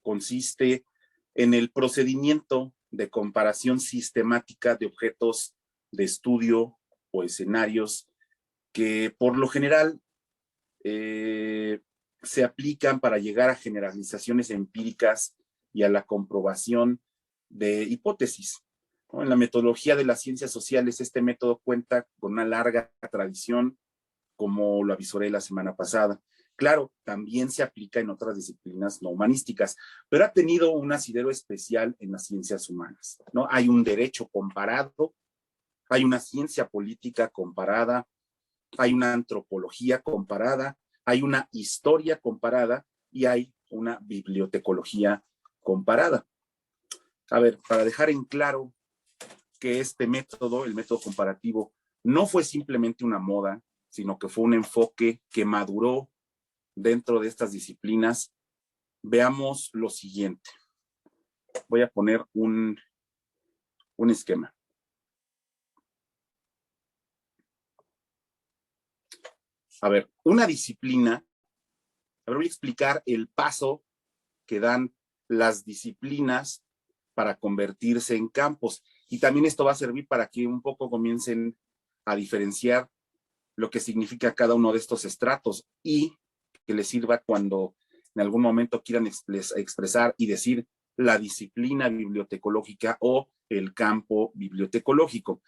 consiste en el procedimiento de comparación sistemática de objetos de estudio o escenarios que por lo general se aplican para llegar a generalizaciones empíricas y a la comprobación de hipótesis, ¿no? En la metodología de las ciencias sociales, este método cuenta con una larga tradición, como lo avisoré la semana pasada. Claro, también se aplica en otras disciplinas no humanísticas, pero ha tenido un asidero especial en las ciencias humanas, ¿no? Hay un derecho comparado, hay una ciencia política comparada, hay una antropología comparada, hay una historia comparada y hay una bibliotecología comparada. A ver, para dejar en claro que este método, el método comparativo, no fue simplemente una moda, sino que fue un enfoque que maduró dentro de estas disciplinas, veamos lo siguiente. Voy a poner un esquema. A ver, una disciplina, voy a explicar el paso que dan las disciplinas para convertirse en campos. Y también esto va a servir para que un poco comiencen a diferenciar lo que significa cada uno de estos estratos y que les sirva cuando en algún momento quieran expresar y decir la disciplina bibliotecológica o el campo bibliotecológico.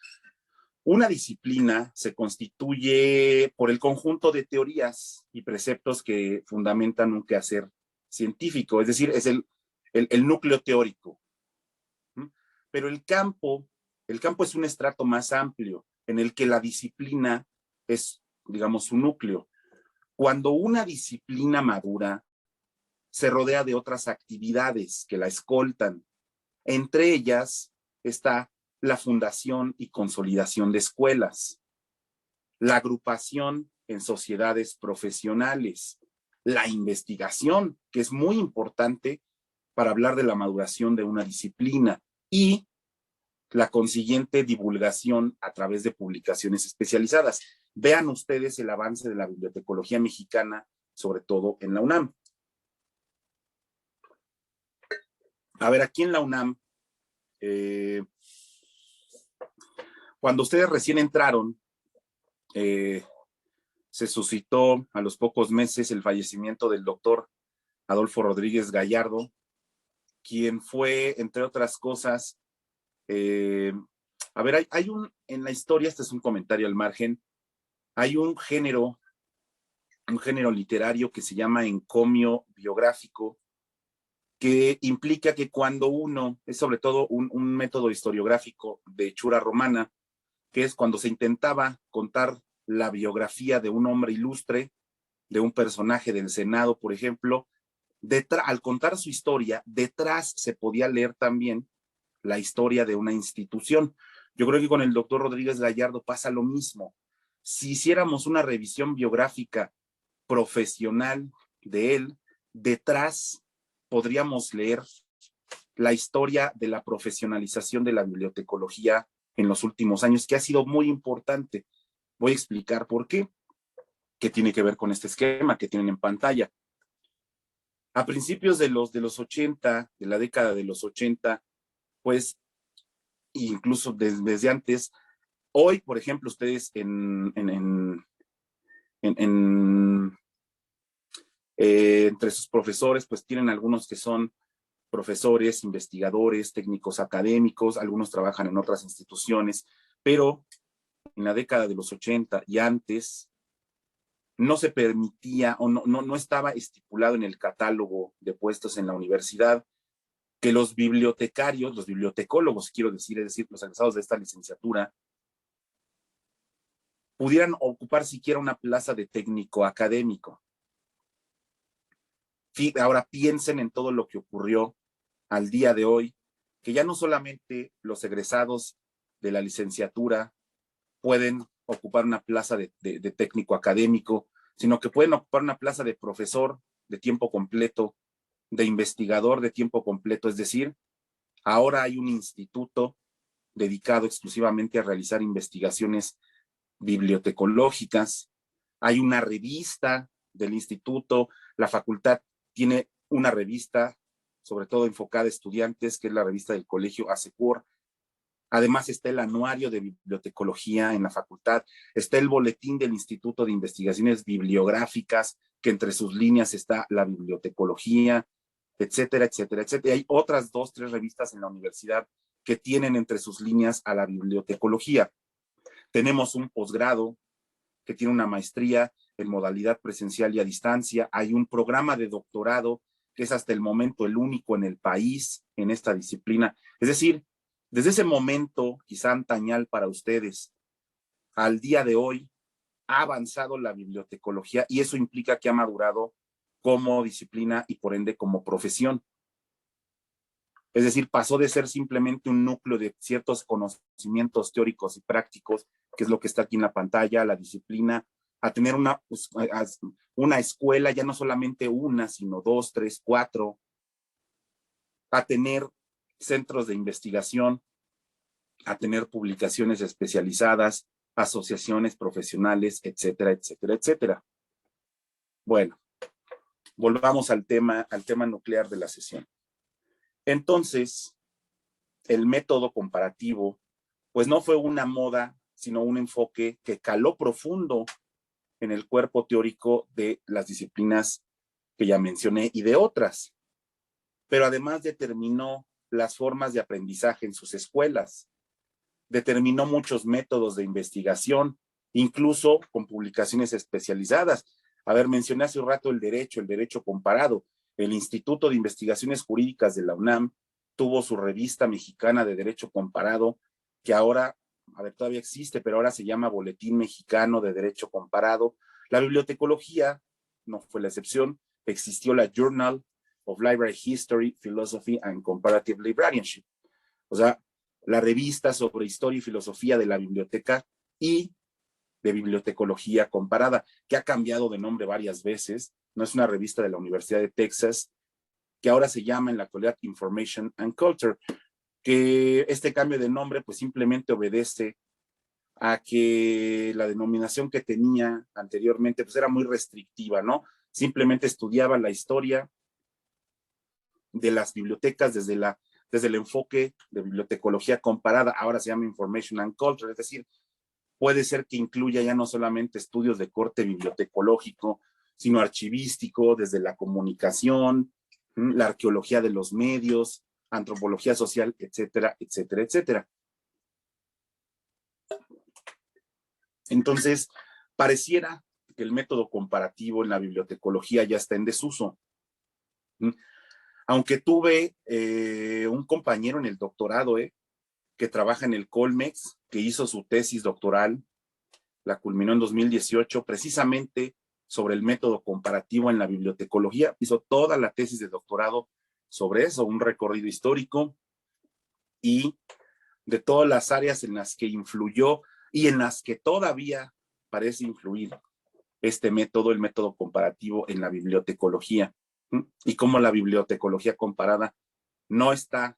Una disciplina se constituye por el conjunto de teorías y preceptos que fundamentan un quehacer científico, es decir, es el núcleo teórico. Pero el campo es un estrato más amplio en el que la disciplina es, digamos, su núcleo. Cuando una disciplina madura, se rodea de otras actividades que la escoltan. Entre ellas está la fundación y consolidación de escuelas, la agrupación en sociedades profesionales, la investigación, que es muy importante para hablar de la maduración de una disciplina, y la consiguiente divulgación a través de publicaciones especializadas. Vean ustedes el avance de la bibliotecología mexicana, sobre todo en la UNAM. A ver, aquí en la UNAM, cuando ustedes recién entraron, se suscitó a los pocos meses el fallecimiento del doctor Adolfo Rodríguez Gallardo, quien fue, entre otras cosas, a ver, hay en la historia, este es un comentario al margen, hay un género literario que se llama encomio biográfico, que implica que cuando uno, es sobre todo un método historiográfico de hechura romana, que es cuando se intentaba contar la biografía de un hombre ilustre, de un personaje del Senado, por ejemplo, al contar su historia, detrás se podía leer también la historia de una institución. Yo creo que con el doctor Rodríguez Gallardo pasa lo mismo. Si hiciéramos una revisión biográfica profesional de él, detrás podríamos leer la historia de la profesionalización de la bibliotecología en los últimos años, que ha sido muy importante. Voy a explicar por qué, qué tiene que ver con este esquema que tienen en pantalla. A principios de los 80, de la década de los 80, pues incluso desde antes, hoy, por ejemplo, ustedes entre sus profesores, pues tienen algunos que son profesores, investigadores, técnicos académicos, algunos trabajan en otras instituciones, pero en la década de los 80 y antes no se permitía o no estaba estipulado en el catálogo de puestos en la universidad que los bibliotecarios, los bibliotecólogos, quiero decir, es decir, los egresados de esta licenciatura, pudieran ocupar siquiera una plaza de técnico académico. Ahora piensen en todo lo que ocurrió al día de hoy, que ya no solamente los egresados de la licenciatura pueden ocupar una plaza de técnico académico, sino que pueden ocupar una plaza de profesor de tiempo completo, de investigador de tiempo completo, es decir, ahora hay un instituto dedicado exclusivamente a realizar investigaciones bibliotecológicas, hay una revista del instituto, la facultad tiene una revista sobre todo enfocada a estudiantes, que es la revista del colegio ASECUR. Además está el anuario de bibliotecología en la facultad, está el boletín del Instituto de Investigaciones Bibliográficas, que entre sus líneas está la bibliotecología, etcétera, etcétera, etcétera. Y hay otras 2, 3 revistas en la universidad que tienen entre sus líneas a la bibliotecología. Tenemos un posgrado que tiene una maestría en modalidad presencial y a distancia. Hay un programa de doctorado que es hasta el momento el único en el país en esta disciplina. Es decir, desde ese momento, quizá antañal para ustedes, al día de hoy, ha avanzado la bibliotecología y eso implica que ha madurado como disciplina y por ende como profesión. Es decir, pasó de ser simplemente un núcleo de ciertos conocimientos teóricos y prácticos, que es lo que está aquí en la pantalla, la disciplina, a tener una escuela, ya no solamente una, sino 2, 3, 4, a tener centros de investigación, a tener publicaciones especializadas, asociaciones profesionales, etcétera, etcétera, etcétera. Bueno, volvamos al tema nuclear de la sesión. Entonces, el método comparativo, pues no fue una moda, sino un enfoque que caló profundo en el cuerpo teórico de las disciplinas que ya mencioné y de otras, pero además determinó las formas de aprendizaje en sus escuelas, determinó muchos métodos de investigación, incluso con publicaciones especializadas. A ver, mencioné hace un rato el derecho comparado. El Instituto de Investigaciones Jurídicas de la UNAM tuvo su revista mexicana de Derecho Comparado, que ahora, a ver, todavía existe, pero ahora se llama Boletín Mexicano de Derecho Comparado. La bibliotecología no fue la excepción. Existió la Journal of Library History, Philosophy and Comparative Librarianship. O sea, la revista sobre historia y filosofía de la biblioteca y de bibliotecología comparada, que ha cambiado de nombre varias veces. No es una revista de la Universidad de Texas, que ahora se llama en la actualidad Information and Culture, que este cambio de nombre pues simplemente obedece a que la denominación que tenía anteriormente pues era muy restrictiva, ¿no? Simplemente estudiaba la historia de las bibliotecas desde el enfoque de bibliotecología comparada, ahora se llama Information and Culture, es decir, puede ser que incluya ya no solamente estudios de corte bibliotecológico, sino archivístico, desde la comunicación, la arqueología de los medios, antropología social, etcétera, etcétera, etcétera. Entonces, pareciera que el método comparativo en la bibliotecología ya está en desuso. Aunque tuve un compañero en el doctorado, que trabaja en el Colmex, que hizo su tesis doctoral, la culminó en 2018, precisamente sobre el método comparativo en la bibliotecología. Hizo toda la tesis de doctorado sobre eso, un recorrido histórico y de todas las áreas en las que influyó y en las que todavía parece influir este método, el método comparativo en la bibliotecología, y cómo la bibliotecología comparada no está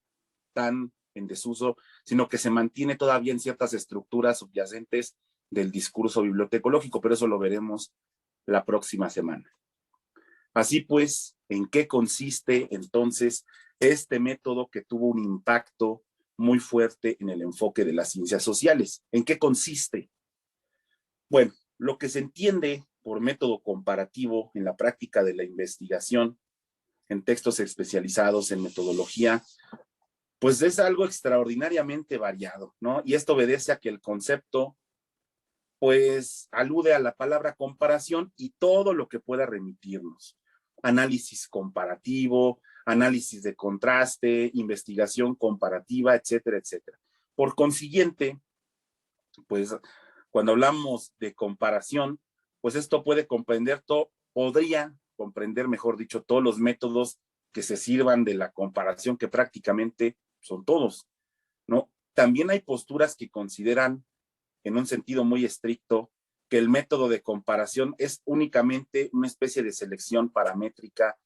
tan en desuso, sino que se mantiene todavía en ciertas estructuras subyacentes del discurso bibliotecológico, pero eso lo veremos la próxima semana. Así pues, ¿en qué consiste entonces este método que tuvo un impacto muy fuerte en el enfoque de las ciencias sociales? ¿En qué consiste? Bueno, lo que se entiende por método comparativo en la práctica de la investigación, en textos especializados en metodología, pues es algo extraordinariamente variado, ¿no? Y esto obedece a que el concepto, pues, alude a la palabra comparación y todo lo que pueda remitirnos. Análisis comparativo, análisis de contraste, investigación comparativa, etcétera, etcétera. Por consiguiente, pues, cuando hablamos de comparación, pues esto puede comprender podría comprender, mejor dicho, todos los métodos que se sirvan de la comparación, que prácticamente son todos, ¿no? También hay posturas que consideran, en un sentido muy estricto, que el método de comparación es únicamente una especie de selección paramétrica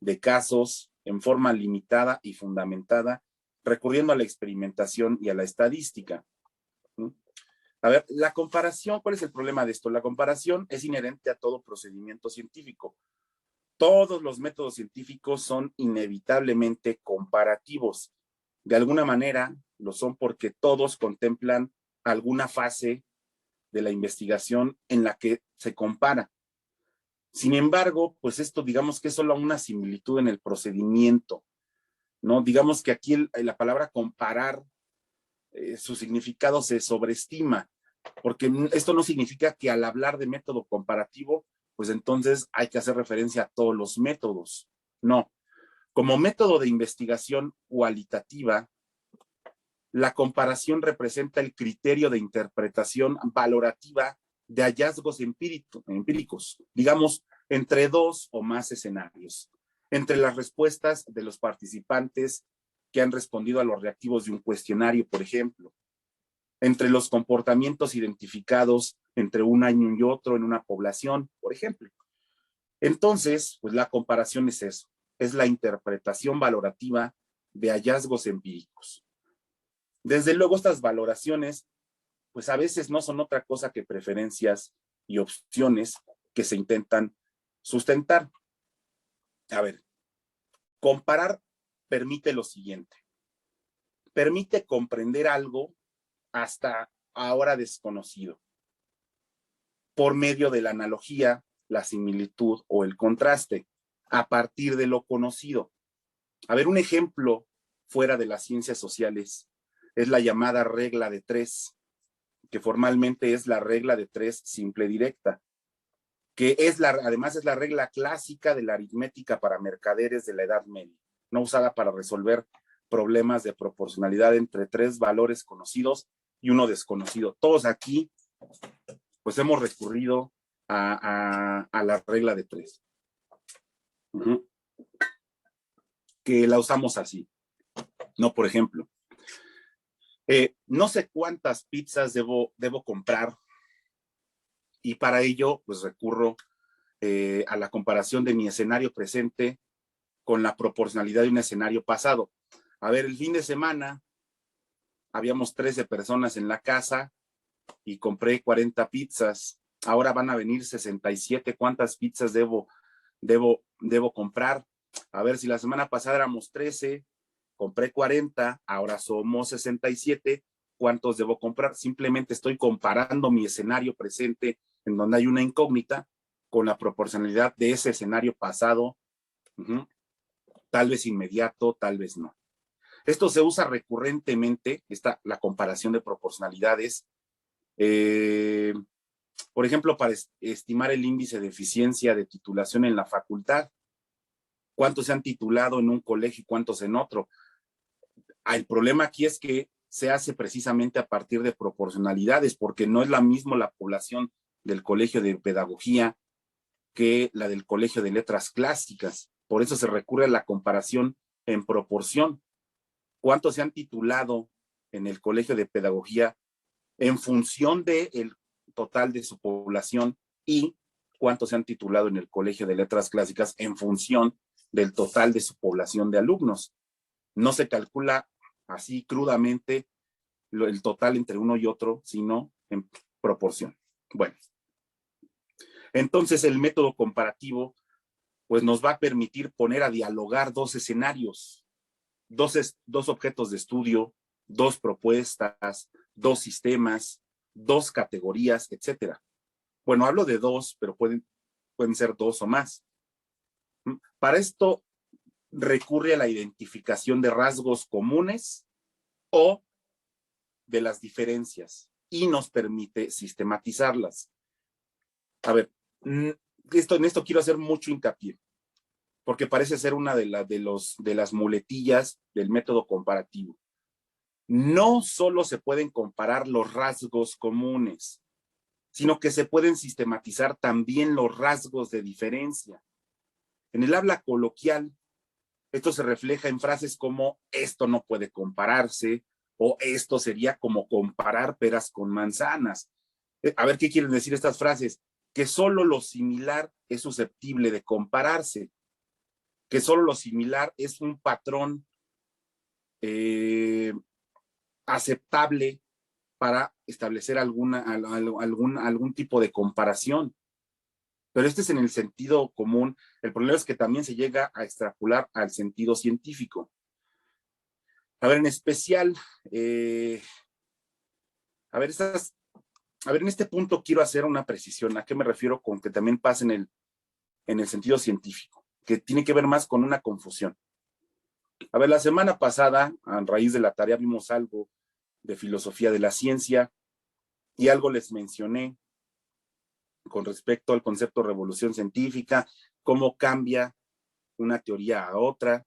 de casos en forma limitada y fundamentada, recurriendo a la experimentación y a la estadística. A ver, la comparación, ¿cuál es el problema de esto? La comparación es inherente a todo procedimiento científico. Todos los métodos científicos son inevitablemente comparativos. De alguna manera lo son porque todos contemplan alguna fase de la investigación en la que se compara. Sin embargo, pues esto digamos que es solo una similitud en el procedimiento, ¿no? Digamos que aquí la palabra comparar, su significado se sobreestima, porque esto no significa que al hablar de método comparativo, pues entonces hay que hacer referencia a todos los métodos. No, como método de investigación cualitativa, la comparación representa el criterio de interpretación valorativa de hallazgos empíricos, digamos, entre dos o más escenarios, entre las respuestas de los participantes que han respondido a los reactivos de un cuestionario, por ejemplo, entre los comportamientos identificados entre un año y otro en una población, por ejemplo. Entonces, pues la comparación es eso, es la interpretación valorativa de hallazgos empíricos. Desde luego, estas valoraciones, pues a veces no son otra cosa que preferencias y opciones que se intentan sustentar. A ver, comparar permite lo siguiente, permite comprender algo hasta ahora desconocido por medio de la analogía, la similitud o el contraste a partir de lo conocido. A ver, un ejemplo fuera de las ciencias sociales es la llamada regla de tres, que formalmente es la regla de tres simple directa, que es además es la regla clásica de la aritmética para mercaderes de la Edad Media, no usada para resolver problemas de proporcionalidad entre tres valores conocidos y uno desconocido. Todos aquí, pues hemos recurrido a la regla de tres, que la usamos así. No, por ejemplo, no sé cuántas pizzas debo comprar y para ello, pues recurro a la comparación de mi escenario presente con la proporcionalidad de un escenario pasado. A ver, el fin de semana habíamos 13 personas en la casa y compré 40 pizzas. Ahora van a venir 67. ¿Cuántas pizzas debo comprar? A ver, si la semana pasada éramos 13, compré 40, ahora somos 67. ¿Cuántos debo comprar? Simplemente estoy comparando mi escenario presente, en donde hay una incógnita, con la proporcionalidad de ese escenario pasado, tal vez inmediato, tal vez no. Esto se usa recurrentemente, la comparación de proporcionalidades, por ejemplo, para estimar el índice de eficiencia de titulación en la facultad. ¿Cuántos se han titulado en un colegio y cuántos en otro? El problema aquí es que se hace precisamente a partir de proporcionalidades, porque no es la misma la población del colegio de pedagogía que la del colegio de letras clásicas. Por eso se recurre a la comparación en proporción. ¿Cuántos se han titulado en el colegio de pedagogía en función del total de su población y cuántos se han titulado en el colegio de letras clásicas en función del total de su población de alumnos? No se calcula así crudamente el total entre uno y otro, sino en proporción. Bueno, entonces el método comparativo pues nos va a permitir poner a dialogar dos escenarios, dos objetos de estudio, dos propuestas, dos sistemas, dos categorías, etcétera. Bueno, hablo de dos, pero pueden ser dos o más. Para esto recurre a la identificación de rasgos comunes o de las diferencias y nos permite sistematizarlas. A ver, en esto quiero hacer mucho hincapié, porque parece ser una de las muletillas del método comparativo. No solo se pueden comparar los rasgos comunes, sino que se pueden sistematizar también los rasgos de diferencia. En el habla coloquial, esto se refleja en frases como esto no puede compararse o esto sería como comparar peras con manzanas. A ver, ¿qué quieren decir estas frases? Que solo lo similar es susceptible de compararse, que solo lo similar es un patrón aceptable para establecer algún tipo de comparación. pero este es en el sentido común. El problema es que también se llega a extrapolar al sentido científico. A ver, en especial, a ver, en este punto quiero hacer una precisión. ¿A qué me refiero con que también pasa en el sentido científico? Que tiene que ver más con una confusión. A ver, la semana pasada, a raíz de la tarea, vimos algo de filosofía de la ciencia y algo les mencioné con respecto al concepto de revolución científica, cómo cambia una teoría a otra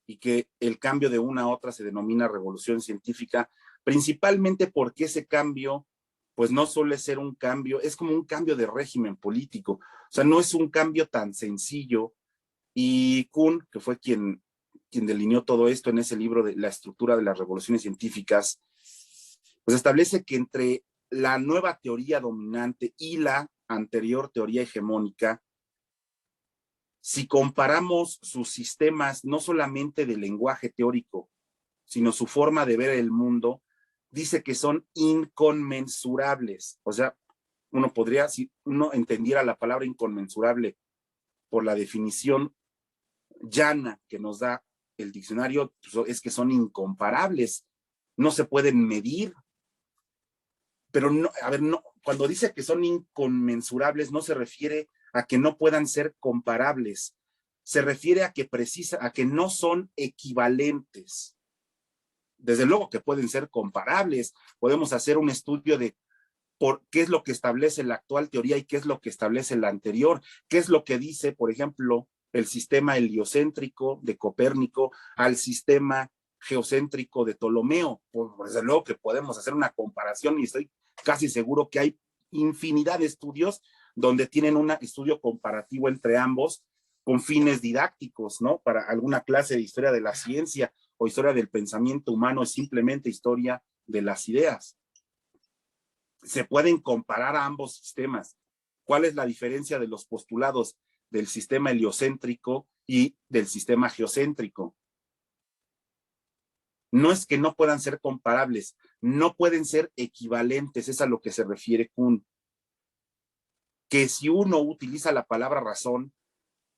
y que el cambio de una a otra se denomina revolución científica, principalmente porque ese cambio, pues no suele ser un cambio, es como un cambio de régimen político, o sea, no es un cambio tan sencillo. Y Kuhn, que fue quien delineó todo esto en ese libro de la estructura de las revoluciones científicas, pues establece que entre la nueva teoría dominante y la anterior teoría hegemónica, si comparamos sus sistemas no solamente de lenguaje teórico, sino su forma de ver el mundo, dice que son inconmensurables. O sea, uno podría, si uno entendiera la palabra inconmensurable por la definición llana que nos da el diccionario, pues es que son incomparables, no se pueden medir, pero no, a ver, no, cuando dice que son inconmensurables no se refiere a que no puedan ser comparables, se refiere a a que no son equivalentes. Desde luego que pueden ser comparables, podemos hacer un estudio de por qué es lo que establece la actual teoría y qué es lo que establece la anterior, qué es lo que dice, por ejemplo, el sistema heliocéntrico de Copérnico al sistema geocéntrico de Ptolomeo. Pues desde luego que podemos hacer una comparación y estoy casi seguro que hay infinidad de estudios donde tienen un estudio comparativo entre ambos con fines didácticos, ¿no? Para alguna clase de historia de la ciencia o historia del pensamiento humano, es simplemente historia de las ideas. Se pueden comparar a ambos sistemas. ¿Cuál es la diferencia de los postulados del sistema heliocéntrico y del sistema geocéntrico? No es que no puedan ser comparables, no pueden ser equivalentes, es a lo que se refiere Kuhn. Que si uno utiliza la palabra razón,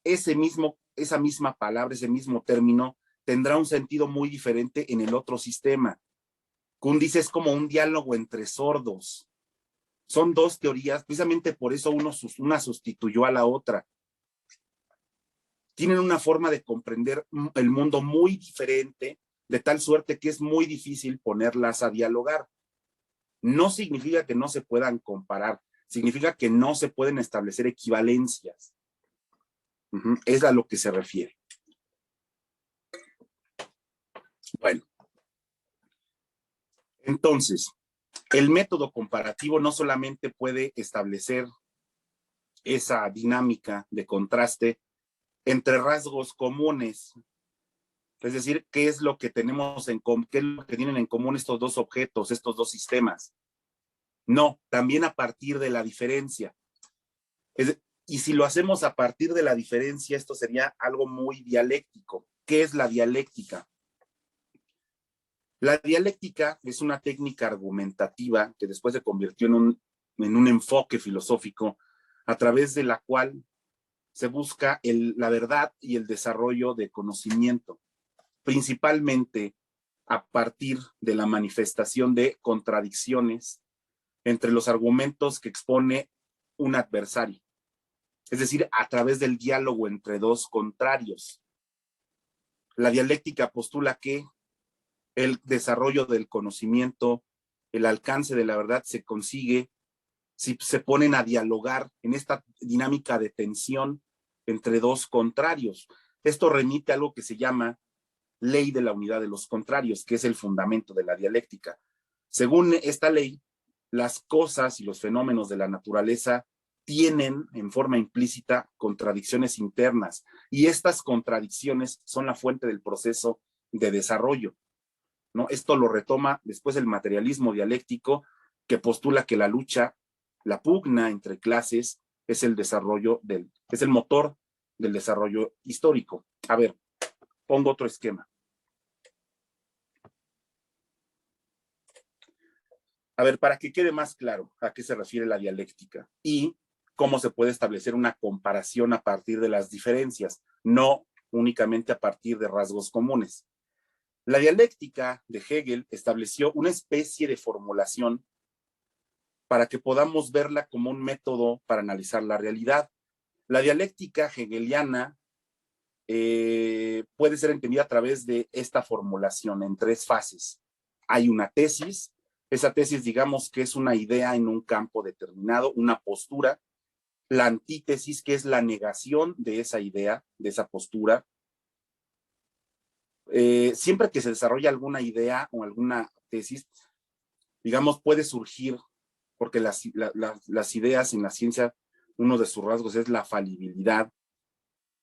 esa misma palabra, ese mismo término, tendrá un sentido muy diferente en el otro sistema. Kuhn dice es como un diálogo entre sordos. Son dos teorías, precisamente por eso una sustituyó a la otra. Tienen una forma de comprender el mundo muy diferente, de tal suerte que es muy difícil ponerlas a dialogar. No significa que no se puedan comparar, significa que no se pueden establecer equivalencias. Es a lo que se refiere. Bueno, entonces, el método comparativo no solamente puede establecer esa dinámica de contraste entre rasgos comunes, es decir, qué es lo que tenemos qué es lo que tienen en común estos dos objetos, estos dos sistemas. No, también a partir de la diferencia. Y si lo hacemos a partir de la diferencia, esto sería algo muy dialéctico. ¿Qué es la dialéctica? La dialéctica es una técnica argumentativa que después se convirtió en un enfoque filosófico a través de la cual se busca la verdad y el desarrollo de conocimiento, principalmente a partir de la manifestación de contradicciones entre los argumentos que expone un adversario, es decir, a través del diálogo entre dos contrarios. La dialéctica postula que el desarrollo del conocimiento, el alcance de la verdad se consigue si se ponen a dialogar en esta dinámica de tensión entre dos contrarios. Esto remite a algo que se llama ley de la unidad de los contrarios, que es el fundamento de la dialéctica. Según esta ley, las cosas y los fenómenos de la naturaleza tienen en forma implícita contradicciones internas y estas contradicciones son la fuente del proceso de desarrollo, ¿no? Esto lo retoma después el materialismo dialéctico que postula que la lucha, la pugna entre clases es es el motor del desarrollo histórico. A ver, pongo otro esquema. A ver, para que quede más claro a qué se refiere la dialéctica y cómo se puede establecer una comparación a partir de las diferencias, no únicamente a partir de rasgos comunes. La dialéctica de Hegel estableció una especie de formulación para que podamos verla como un método para analizar la realidad. La dialéctica hegeliana puede ser entendida a través de esta formulación en tres fases. Hay una tesis, esa tesis digamos que es una idea en un campo determinado, una postura, la antítesis, que es la negación de esa idea, de esa postura. Siempre que se desarrolla alguna idea o alguna tesis, digamos, puede surgir, porque las ideas en la ciencia, uno de sus rasgos es la falibilidad,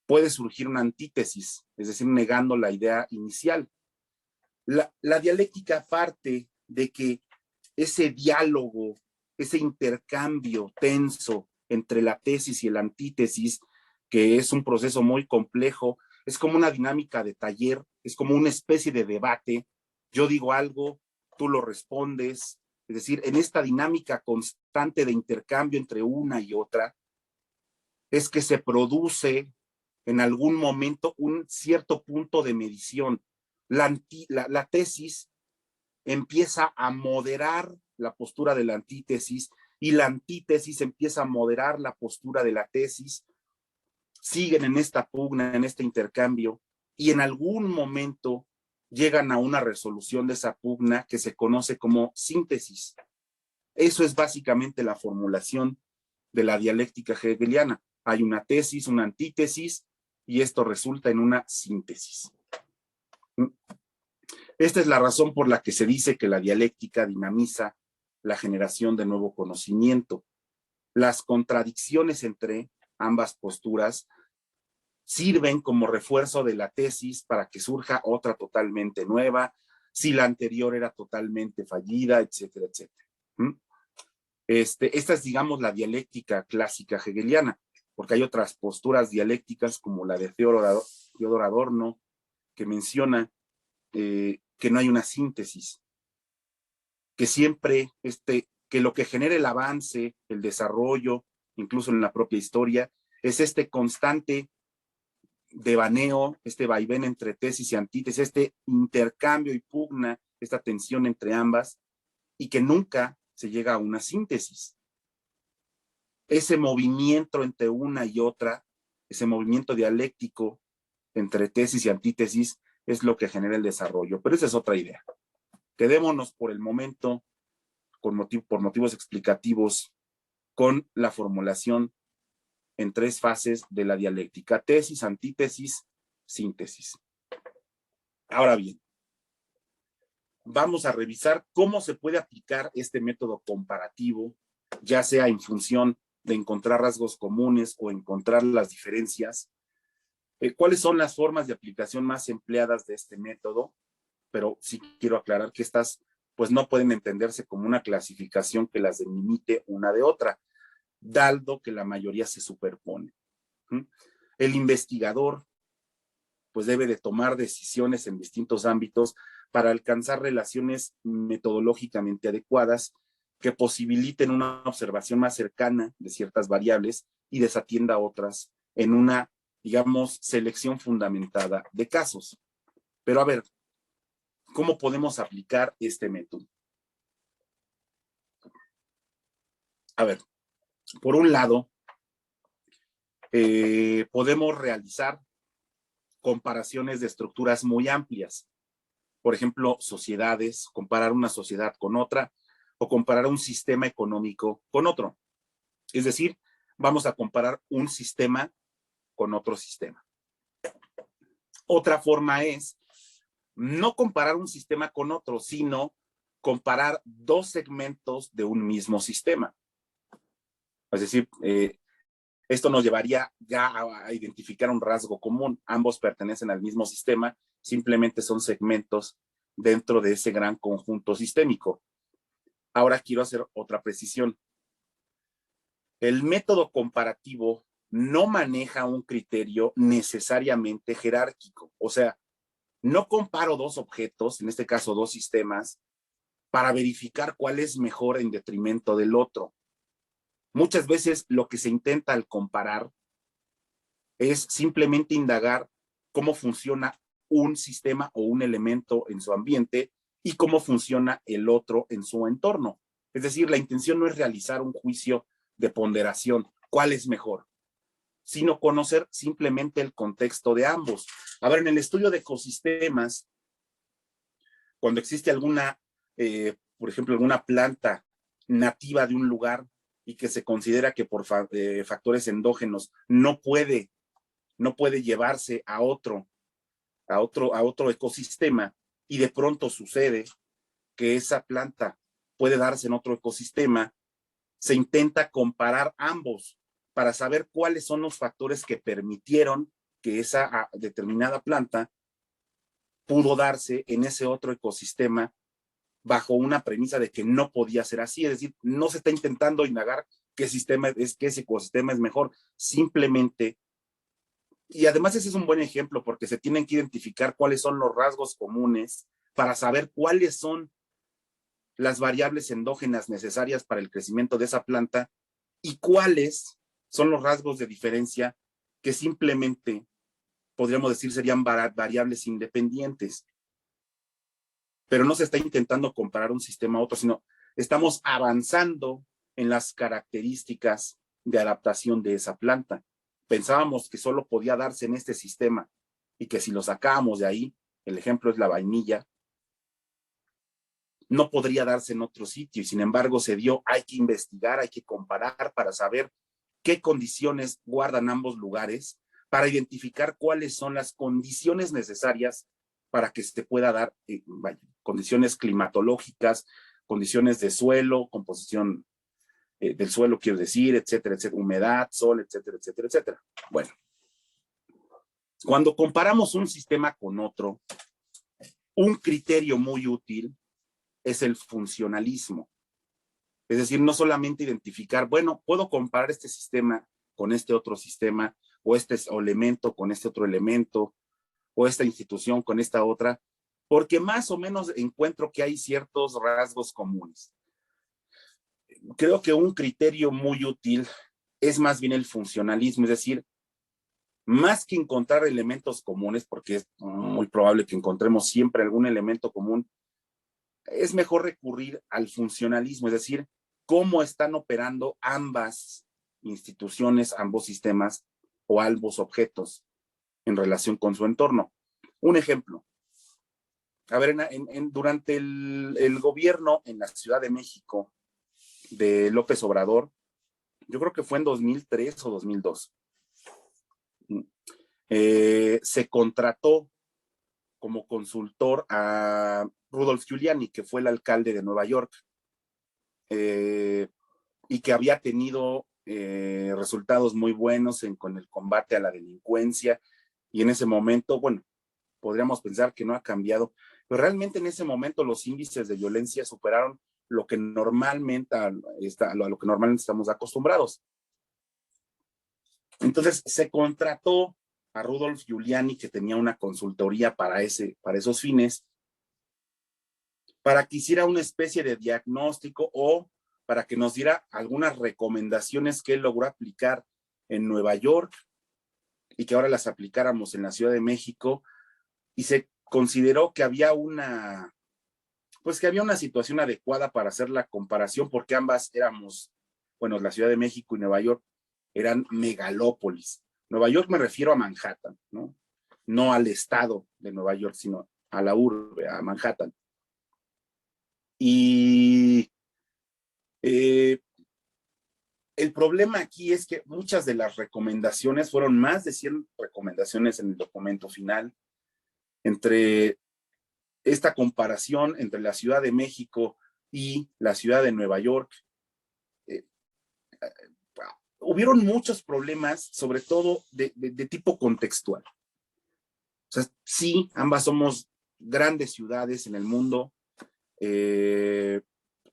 puede surgir una antítesis, es decir, negando la idea inicial. La dialéctica parte de que ese diálogo, ese intercambio tenso entre la tesis y la antítesis, que es un proceso muy complejo, es como una dinámica de taller, es como una especie de debate. Yo digo algo, tú lo respondes, es decir, en esta dinámica constante de intercambio entre una y otra, es que se produce en algún momento un cierto punto de medición. La tesis empieza a moderar la postura de la antítesis y la antítesis empieza a moderar la postura de la tesis, siguen en esta pugna, en este intercambio, y en algún momento llegan a una resolución de esa pugna que se conoce como síntesis. Eso es básicamente la formulación de la dialéctica hegeliana. Hay una tesis, una antítesis, y esto resulta en una síntesis. Esta es la razón por la que se dice que la dialéctica dinamiza la generación de nuevo conocimiento. Las contradicciones entre ambas posturas sirven como refuerzo de la tesis para que surja otra totalmente nueva, si la anterior era totalmente fallida, etcétera, etcétera. Esta es, digamos, la dialéctica clásica hegeliana, porque hay otras posturas dialécticas como la de Theodor Adorno, que menciona que no hay una síntesis, que siempre que lo que genera el avance, el desarrollo, incluso en la propia historia, es este constante devaneo, este vaivén entre tesis y antítesis, este intercambio y pugna, esta tensión entre ambas, y que nunca se llega a una síntesis. Ese movimiento entre una y otra, ese movimiento dialéctico entre tesis y antítesis, es lo que genera el desarrollo. Pero esa es otra idea. Quedémonos por el momento, por motivos explicativos, con la formulación en tres fases de la dialéctica: tesis, antítesis, síntesis. Ahora bien, vamos a revisar cómo se puede aplicar este método comparativo, ya sea en función de encontrar rasgos comunes o encontrar las diferencias. ¿Cuáles son las formas de aplicación más empleadas de este método? Pero sí quiero aclarar que estas pues no pueden entenderse como una clasificación que las delimite una de otra, dado que la mayoría se superpone. El investigador pues debe de tomar decisiones en distintos ámbitos para alcanzar relaciones metodológicamente adecuadas que posibiliten una observación más cercana de ciertas variables y desatienda otras en una, digamos, selección fundamentada de casos. Pero a ver, ¿cómo podemos aplicar este método? A ver, por un lado, podemos realizar comparaciones de estructuras muy amplias. Por ejemplo, sociedades, comparar una sociedad con otra o comparar un sistema económico con otro. Es decir, vamos a comparar un sistema con otro sistema. Otra forma es no comparar un sistema con otro, sino comparar dos segmentos de un mismo sistema. Es decir, esto nos llevaría ya a identificar un rasgo común. Ambos pertenecen al mismo sistema, simplemente son segmentos dentro de ese gran conjunto sistémico. Ahora quiero hacer otra precisión. El método comparativo no maneja un criterio necesariamente jerárquico. O sea, no comparo dos objetos, en este caso dos sistemas, para verificar cuál es mejor en detrimento del otro. Muchas veces lo que se intenta al comparar es simplemente indagar cómo funciona un sistema o un elemento en su ambiente y cómo funciona el otro en su entorno. Es decir, la intención no es realizar un juicio de ponderación, cuál es mejor, sino conocer simplemente el contexto de ambos. A ver, en el estudio de ecosistemas, cuando existe alguna, por ejemplo, alguna planta nativa de un lugar y que se considera que por factores endógenos no puede llevarse a otro ecosistema, y de pronto sucede que esa planta puede darse en otro ecosistema, se intenta comparar ambos para saber cuáles son los factores que permitieron que esa determinada planta pudo darse en ese otro ecosistema bajo una premisa de que no podía ser así. Es decir, no se está intentando indagar qué ese ecosistema es mejor, simplemente. Y además ese es un buen ejemplo porque se tienen que identificar cuáles son los rasgos comunes para saber cuáles son las variables endógenas necesarias para el crecimiento de esa planta y cuáles son los rasgos de diferencia que simplemente, podríamos decir, serían variables independientes. Pero no se está intentando comparar un sistema a otro, sino estamos avanzando en las características de adaptación de esa planta. Pensábamos que solo podía darse en este sistema y que si lo sacábamos de ahí, el ejemplo es la vainilla, no podría darse en otro sitio y sin embargo se dio. Hay que investigar, hay que comparar para saber qué condiciones guardan ambos lugares, para identificar cuáles son las condiciones necesarias para que se pueda dar, condiciones climatológicas, condiciones de suelo, composición del suelo, quiero decir, etcétera, etcétera, humedad, sol, etcétera, etcétera, etcétera. Bueno, cuando comparamos un sistema con otro, un criterio muy útil es el funcionalismo. Es decir, no solamente identificar, bueno, puedo comparar este sistema con este otro sistema, o este elemento con este otro elemento, o esta institución con esta otra, porque más o menos encuentro que hay ciertos rasgos comunes. Creo que un criterio muy útil es más bien el funcionalismo, es decir, más que encontrar elementos comunes, porque es muy probable que encontremos siempre algún elemento común, es mejor recurrir al funcionalismo, es decir, cómo están operando ambas instituciones, ambos sistemas o ambos objetos en relación con su entorno. Un ejemplo, a ver, durante el gobierno en la Ciudad de México de López Obrador, yo creo que fue en 2003 o 2002, se contrató como consultor a Rudolph Giuliani, que fue el alcalde de Nueva York, y que había tenido resultados muy buenos con el combate a la delincuencia, y en ese momento, bueno, podríamos pensar que no ha cambiado, pero realmente en ese momento los índices de violencia superaron lo que normalmente, a lo que normalmente estamos acostumbrados. Entonces se contrató a Rudolph Giuliani, que tenía una consultoría para esos fines, para que hiciera una especie de diagnóstico o para que nos diera algunas recomendaciones que él logró aplicar en Nueva York y que ahora las aplicáramos en la Ciudad de México, y se consideró que había una situación adecuada para hacer la comparación, porque ambas éramos, bueno, la Ciudad de México y Nueva York eran megalópolis. Nueva York me refiero a Manhattan, ¿no? No al estado de Nueva York, sino a la urbe, a Manhattan. Y el problema aquí es que muchas de las recomendaciones, fueron más de 100 recomendaciones en el documento final, entre esta comparación entre la Ciudad de México y la Ciudad de Nueva York. Hubieron muchos problemas, sobre todo de tipo contextual. O sea, sí, ambas somos grandes ciudades en el mundo,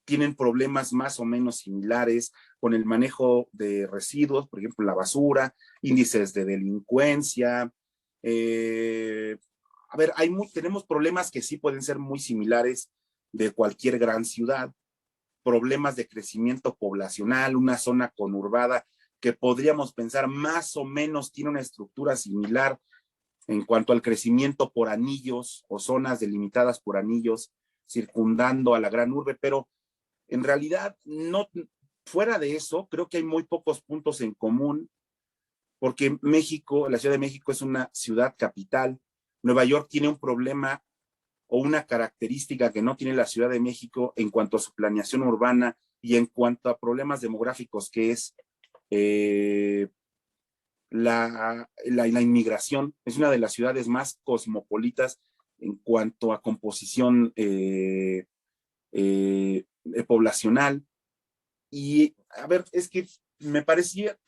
tienen problemas más o menos similares con el manejo de residuos, por ejemplo, la basura, índices de delincuencia. A ver, tenemos problemas que sí pueden ser muy similares de cualquier gran ciudad, problemas de crecimiento poblacional, una zona conurbada que podríamos pensar más o menos tiene una estructura similar en cuanto al crecimiento por anillos o zonas delimitadas por anillos circundando a la gran urbe, pero en realidad no, fuera de eso, creo que hay muy pocos puntos en común, porque México, la Ciudad de México es una ciudad capital. Nueva York tiene un problema o una característica que no tiene la Ciudad de México en cuanto a su planeación urbana y en cuanto a problemas demográficos, que es la inmigración. Es una de las ciudades más cosmopolitas en cuanto a composición poblacional. Y a ver, es que me parece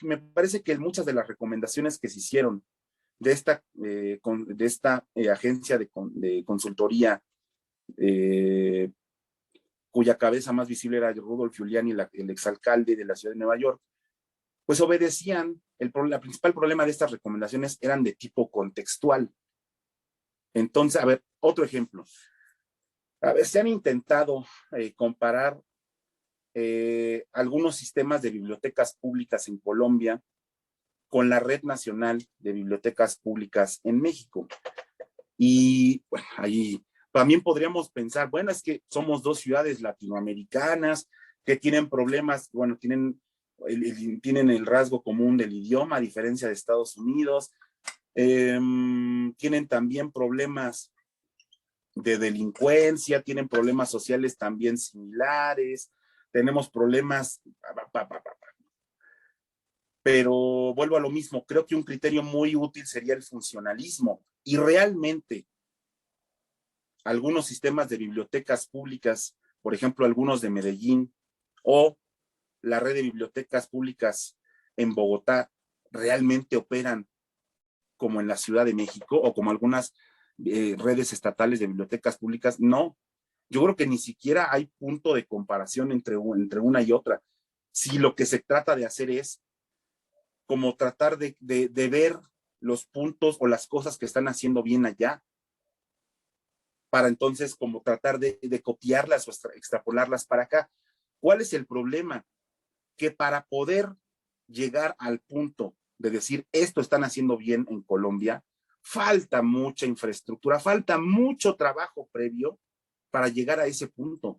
que muchas de las recomendaciones que se hicieron de esta agencia de consultoría, eh, cuya cabeza más visible era Rudolph Giuliani, el exalcalde de la ciudad de Nueva York, pues obedecían, el principal problema de estas recomendaciones eran de tipo contextual. Entonces, a ver, otro ejemplo. A ver, se han intentado comparar algunos sistemas de bibliotecas públicas en Colombia con la Red Nacional de Bibliotecas Públicas en México. Y bueno, ahí también podríamos pensar, bueno, es que somos dos ciudades latinoamericanas que tienen problemas, bueno, tienen el rasgo común del idioma, a diferencia de Estados Unidos. Tienen también problemas de delincuencia, tienen problemas sociales también similares, tenemos problemas, pero vuelvo a lo mismo, creo que un criterio muy útil sería el funcionalismo, y realmente algunos sistemas de bibliotecas públicas, por ejemplo, algunos de Medellín o la red de bibliotecas públicas en Bogotá, realmente operan como en la Ciudad de México o como algunas redes estatales de bibliotecas públicas. No, yo creo que ni siquiera hay punto de comparación entre una y otra. Si lo que se trata de hacer es como tratar de ver los puntos o las cosas que están haciendo bien allá, para entonces como tratar de copiarlas o extrapolarlas para acá. ¿Cuál es el problema? Que para poder llegar al punto de decir esto están haciendo bien en Colombia, falta mucha infraestructura, falta mucho trabajo previo para llegar a ese punto.